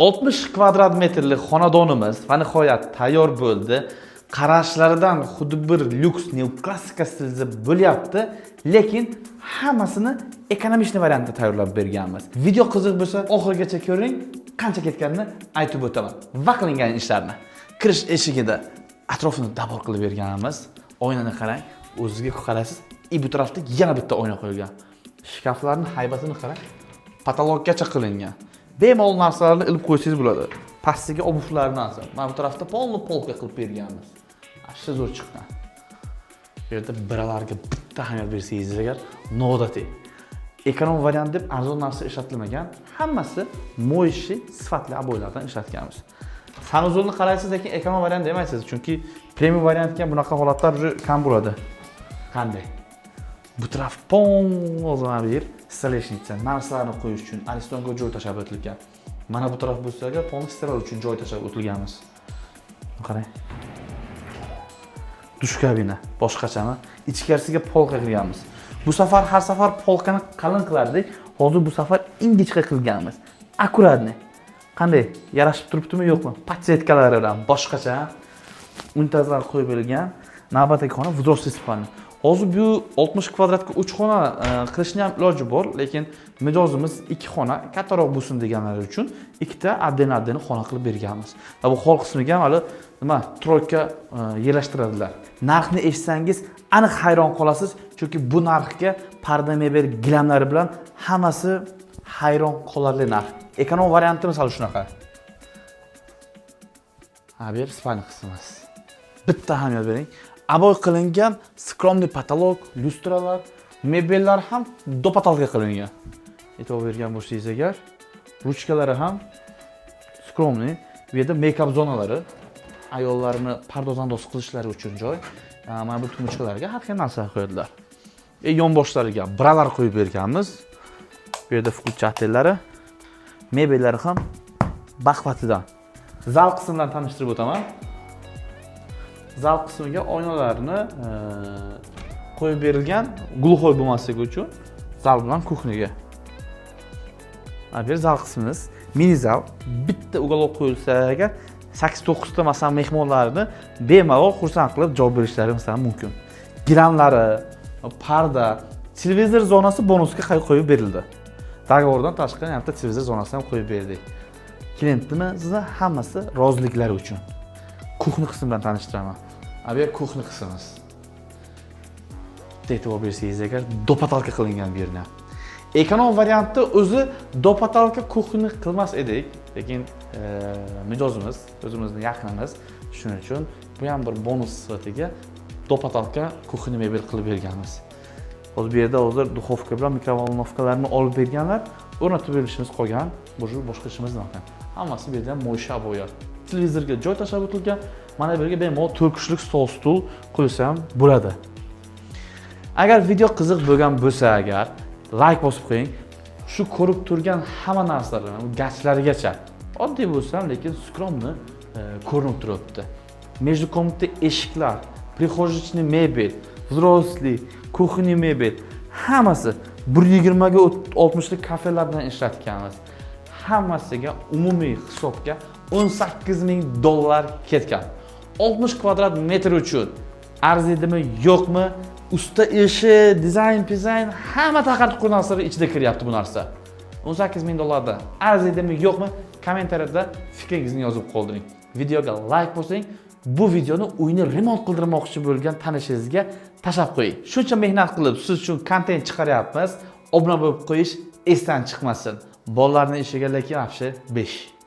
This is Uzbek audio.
60 kvadrat metrlik xonadonimiz va nihoyat tayyor bo'ldi. Qarashlaridan xuddi bir lyuks neoklassika stilda bo'lyapti, lekin hammasini ekonomik variantda tayyorlab berganmiz. Video qiziq bo'lsa, oxirigacha ko'ring, qancha ketganini aytib o'taman. Va qilingan ishlarni. Kirish eshigida atrofini dabor qilib berganmiz. Oynani qarang, o'ziga qarasiz, bu tarafda yana bitta oyna qo'yilgan. Shkaflarning haybatini qarang, patologgacha qilingan. Bemalol narsalarni ilib qo'ysangiz bo'ladi. Pastiga obuvlarni olsa, mana bu tarafda polni polka qilib berganmiz. Ashta zo'r chiqqan. Bu yerda biralarga bitta ahamiyat bersangiz agar, noodatiy. Ekonom variant deb arzon narsa ishlatilmagan, hammasi mo'yishi sifatli aboylardan ishlatganmiz. Sanuzulni qaraysiz, lekin ekonom variant demaysiz, chunki premium variantga bunaqa holatlar kam bo'ladi. Qanday? Bu taraf o'zana bir stoleshnica, narsalarni qo'yish uchun aristonga joy tashab o'tilgan. Mana bu taraf bo'lsa, polni steral uchun joy tashab o'tilganmiz. Qarang. Dush kabina boshqachami? Ichkarisiga polka qilganmiz. Bu safar har safar polkani qalin qilardik. Hozir bu safar ingichka qilganmiz. Akkuratni. Qanday? Yarashib turibdimi, yo'qmi? Podsetkalari bilan boshqacha unitazlar qo'yib berilgan. Navbatdagi xona взрослый spalni. Hozir bu 60 kvadratga 3 xona qilishni ham iloji bor, lekin mijozimiz 2 xona kattaroq bo'lsin deganlar uchun ikkita adden xona qilib berganmiz. Va bu hol qismiga ham hali nima, troyka yerlashtiradilar. Narxni eshitsangiz aniq hayron qolasiz, chunki bu narxga parda mebel gilamlari bilan hammasi hayron qolarli narx. Ekonom varianti misol shunaqa. Bu yer spalni qismimiz. Bitta ahamiyat bering. Aboy qilingan skromli patolog, lyustralar, mebellar ham dopatalga qilingan. E'tibor bergan bo'lsangiz agar, ruchkalari ham skromli, bu yerda make-up zonalari, ayollarni pardozandoz qilishlari uchun joy, mana bu tumunchalarga har xil narsa qo'yadilar. Yonboshlariga bralar qo'yib berganmiz. Bu yerda включательlari, mebellari ham baqvatidan. Zal qismidan tanishtirib o'taman. Zal qismiga oynalarni qo'yib berilgan, gluxoy bo'lmasligi uchun zal bilan kuxniga. Bu zal qismimiz, mini zal, bitta uголок qo'yilsa agar 8-9 ta masalan mehmonlarni bemalol xursand qilib javob berishlari masalan mumkin. Gilamlari, parda, televizor zonasi bonusga qo'yib berildi. Dogovordan tashqari ham televizor zonasini ham qo'yib berdik. Klientimizning hammasi roziliklari uchun. Kuxni qismi bilan tanishtiraman. Bu yer kuxni qismimiz. E'tibor bersangiz agar, dopatalka qilingan bu yerni. Ekonom variantda o'zi dopatalka kuxni qilmas edik, lekin mijozimiz, o'zimizning yaqinimiz, shuning uchun bu ham bir bonus sifatiga dopatalka kuxni mebel qilib berganmiz. Hozir bu yerda duxovka bilan mikrovolnovkalarni olib berganlar, o'rnatib berishimiz qolgan, boshqa ishimiz yo'q. Hammasi bu yerda mo'ysha aboylar. Televizorga joy tashab o'tilgan, mana bu yerga bemalol 4 kishilik stol qo'ysam bo'ladi. Agar video qiziq bo'lgan bo'lsa agar, like bosib qo'ying. Shu ko'rib turgan hamma narsalarni, gachlarigacha oddiy bo'lsa ham, lekin skromni ko'rinib turibdi. Междукомнатный eshiklar, прихожечный mebel, взрослый, kuxniy mebel, hammasi 120 ga 60 lik kafelardan ishlatganmiz. Hammasiga umumiy hisobga $18,000 ketgan. 60 kvadrat metr uchun arziydimi, yo'qmi? Usta ishi, dizayn, hamma taqat narsalar ichida kiryapti bu narsa. $18,000 da arziydimi, yo'qmi? Kommentariyada fikringizni yozib qoldiring. Videoga like bosing. Bu videoni uyni remont qildirmoqchi bo'lgan tanishingizga tashab qo'ying. Shuncha mehnat qilib siz uchun kontent chiqaryapmiz. Obuna bo'lib qo'yish esdan chiqmasin. Bolalarning ishiga lekin afshi 5.